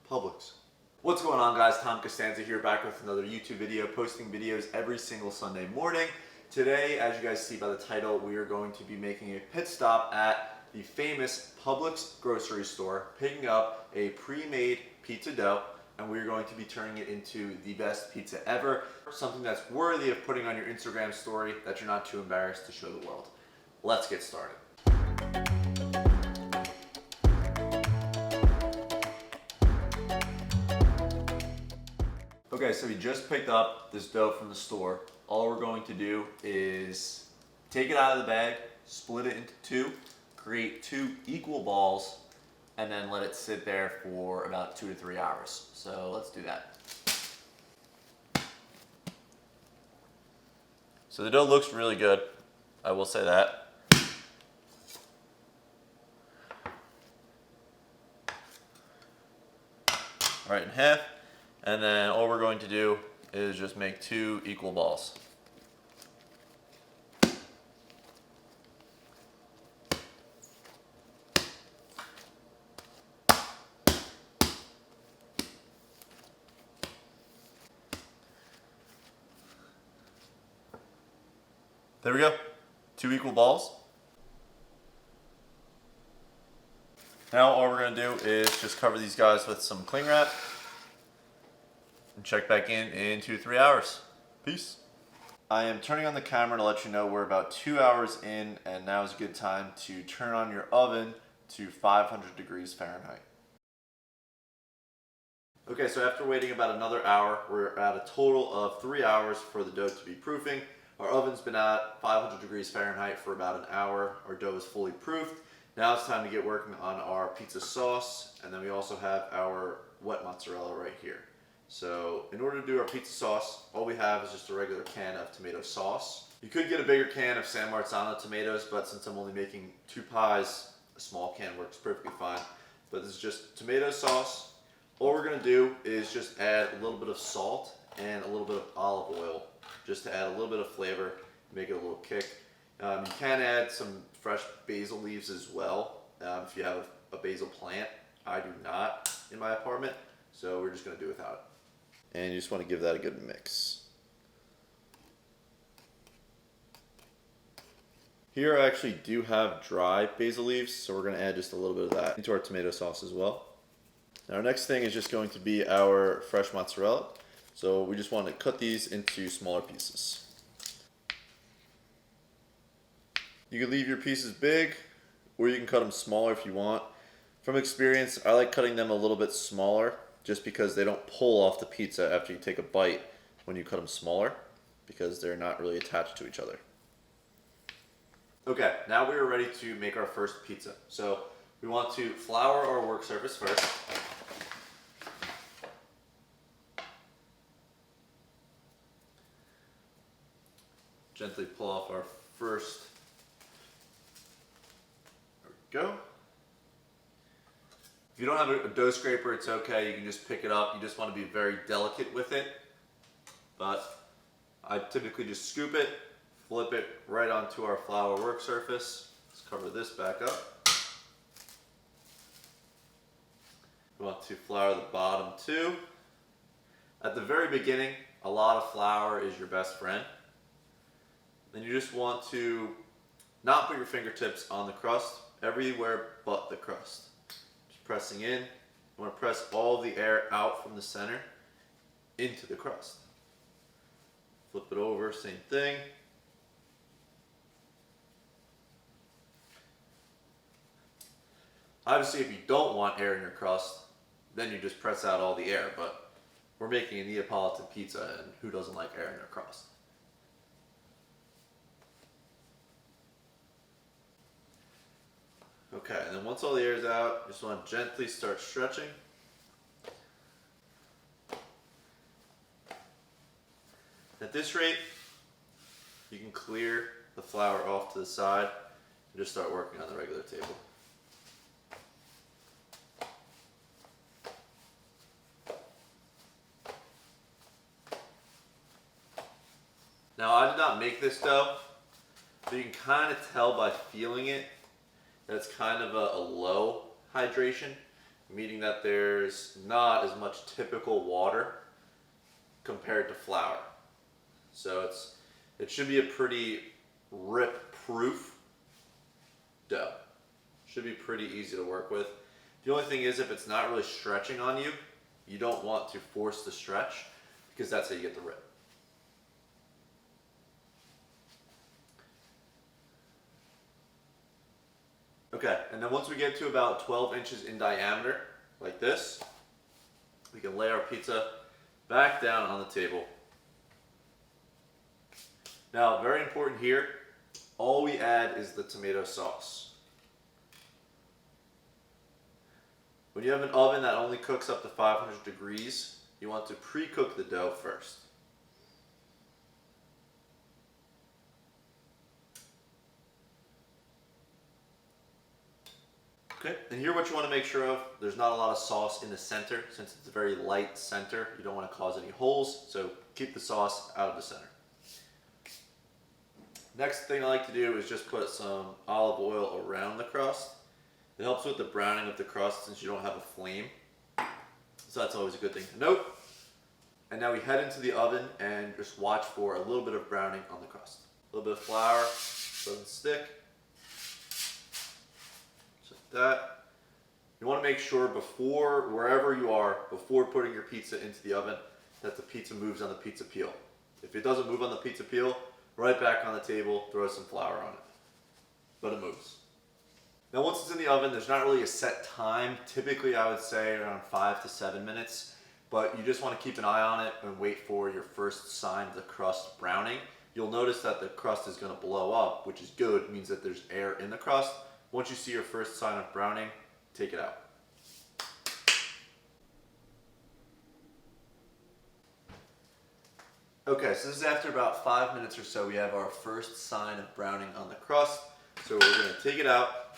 Publix. What's going on, guys? Tom Costanza here, back with another YouTube video, posting videos every single Sunday morning. Today, as you guys see by the title, we are going to be making a pit stop at the famous Publix grocery store, picking up a pre-made pizza dough, and we're going to be turning it into the best pizza ever, something that's worthy of putting on your Instagram story that you're not too embarrassed to show the world. Let's get started. Okay, so we just picked up this dough from the store. All we're going to do is take it out of the bag, split it into two, create two equal balls, and then let it sit there for about 2 to 3 hours. So let's do that. So the dough looks really good, I will say that. Right in half. And then all we're going to do is just make 2 equal balls. There we go, 2 equal balls. Now all we're gonna do is just cover these guys with some cling wrap and check back in 2 to 3 hours. Peace. I am turning on the camera to let you know we're about 2 hours in, and now is a good time to turn on your oven to 500 degrees Fahrenheit. Okay, so after waiting about another hour, we're at a total of 3 hours for the dough to be proofing. Our oven's been at 500 degrees Fahrenheit for about an hour. Our dough is fully proofed. Now it's time to get working on our pizza sauce, and then we also have our wet mozzarella right here. So in order to do our pizza sauce, all we have is just a regular can of tomato sauce. You could get a bigger can of San Marzano tomatoes, but since I'm only making 2 pies, a small can works perfectly fine. But this is just tomato sauce. All we're gonna do is just add a little bit of salt and a little bit of olive oil, just to add a little bit of flavor, make it a little kick. You can add some fresh basil leaves as well, if you have a basil plant. I do not in my apartment, so we're just gonna do without it. And you just wanna give that a good mix. Here I actually do have dry basil leaves, so we're gonna add just a little bit of that into our tomato sauce as well. Now our next thing is just going to be our fresh mozzarella. So we just want to cut these into smaller pieces. You can leave your pieces big, or you can cut them smaller if you want. From experience, I like cutting them a little bit smaller, just because they don't pull off the pizza after you take a bite when you cut them smaller, because they're not really attached to each other. Okay, now we are ready to make our first pizza. So we want to flour our work surface first. Gently pull off our first. There we go. If you don't have a dough scraper, it's okay. You can just pick it up. You just want to be very delicate with it. But I typically just scoop it, flip it right onto our flour work surface. Let's cover this back up. We want to flour the bottom too. At the very beginning, a lot of flour is your best friend. Then you just want to not put your fingertips on the crust, everywhere but the crust. Just pressing in. You want to press all the air out from the center into the crust. Flip it over, same thing. Obviously, if you don't want air in your crust, then you just press out all the air, but we're making a Neapolitan pizza, and who doesn't like air in their crust? Okay, and then once all the air is out, you just want to gently start stretching. At this rate, you can clear the flour off to the side and just start working on the regular table. Now, I did not make this dough, but you can kind of tell by feeling it that it's kind of a low hydration. meaning that there's not as much typical water compared to flour. So it should be a pretty rip-proof dough. Should be pretty easy to work with. The only thing is, if it's not really stretching on you, you don't want to force the stretch, because that's how you get the rip. Okay, and then once we get to about 12 inches in diameter, like this, we can lay our pizza back down on the table. Now, very important here, all we add is the tomato sauce. When you have an oven that only cooks up to 500 degrees, you want to pre-cook the dough first. Okay, and here what you want to make sure of, there's not a lot of sauce in the center. Since it's a very light center, you don't want to cause any holes, so keep the sauce out of the center. Next thing I like to do is just put some olive oil around the crust. It helps with the browning of the crust since you don't have a flame. So that's always a good thing to note. And now we head into the oven and just watch for a little bit of browning on the crust. A little bit of flour, doesn't stick. Just like that. You want to make sure before, wherever you are, before putting your pizza into the oven, that the pizza moves on the pizza peel. If it doesn't move on the pizza peel, right back on the table, throw some flour on it. But it moves. Now once it's in the oven, there's not really a set time. Typically I would say around 5 to 7 minutes, but you just want to keep an eye on it and wait for your first sign of the crust browning. You'll notice that the crust is going to blow up, which is good. It means that there's air in the crust. Once you see your first sign of browning, take it out. Okay, so this is after about 5 minutes or so. We have our first sign of browning on the crust. So we're going to take it out.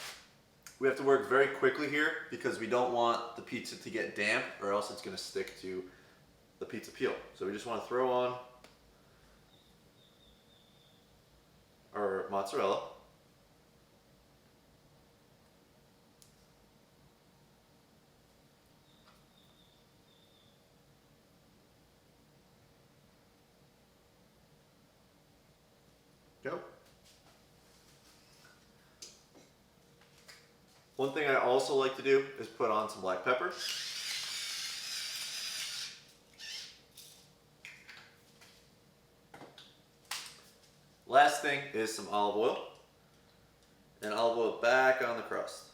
We have to work very quickly here because we don't want the pizza to get damp or else it's going to stick to the pizza peel. So we just want to throw on our mozzarella. Go. One thing I also like to do is put on some black pepper. Last thing is some olive oil. And olive oil back on the crust.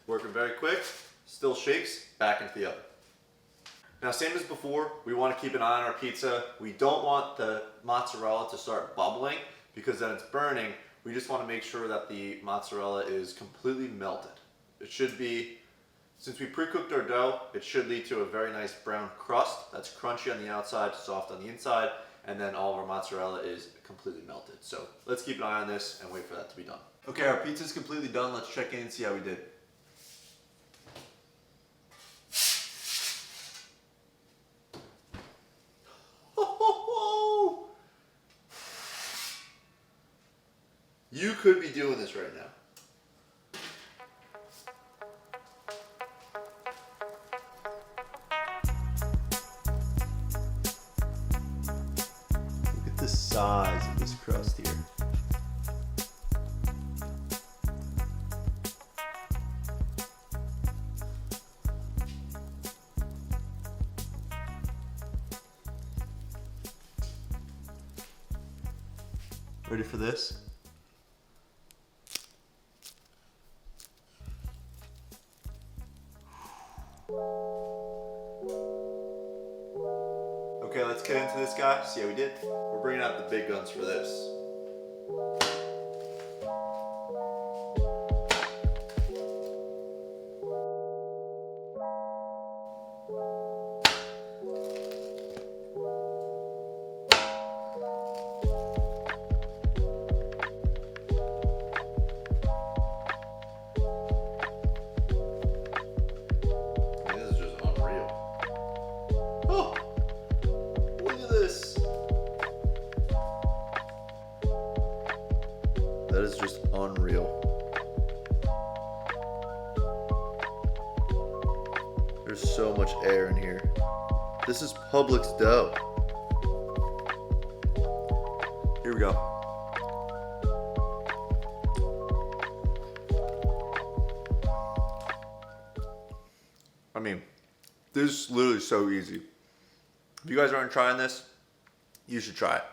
Working very quick, still shakes, back into the oven. Now same as before, we want to keep an eye on our pizza. We don't want the mozzarella to start bubbling because then it's burning. We just want to make sure that the mozzarella is completely melted. It should be, since we pre-cooked our dough, it should lead to a very nice brown crust that's crunchy on the outside, soft on the inside, and then all of our mozzarella is completely melted. So let's keep an eye on this and wait for that to be done. Okay, our pizza's completely done. Let's check in and see how we did. You could be doing this right now. Look at the size of this crust here. Ready for this? Okay, let's get into this guy, see how we did. We're bringing out the big guns for this. There's so much air in here. This is Publix dough. Here we go. I mean, this is literally so easy. If you guys aren't trying this, you should try it.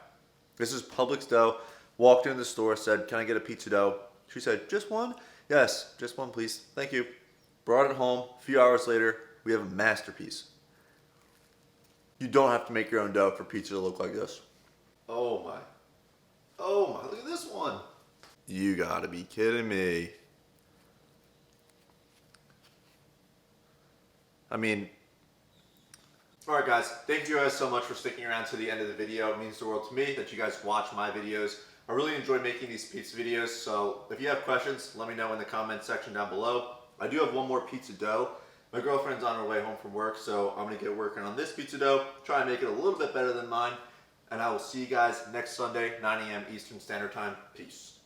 This is Publix dough. Walked in the store, said, "Can I get a pizza dough?" She said, "Just one?" "Yes, just one, please. Thank you." Brought it home. A few hours later, we have a masterpiece. You don't have to make your own dough for pizza to look like this. Oh my. Oh my, look at this one. You gotta be kidding me. I mean, alright guys, thank you guys so much for sticking around to the end of the video. It means the world to me that you guys watch my videos. I really enjoy making these pizza videos, so if you have questions, let me know in the comment section down below. I do have one more pizza dough. My girlfriend's on her way home from work, so I'm going to get working on this pizza dough, try and make it a little bit better than mine, and I will see you guys next Sunday, 9 a.m. Eastern Standard Time. Peace.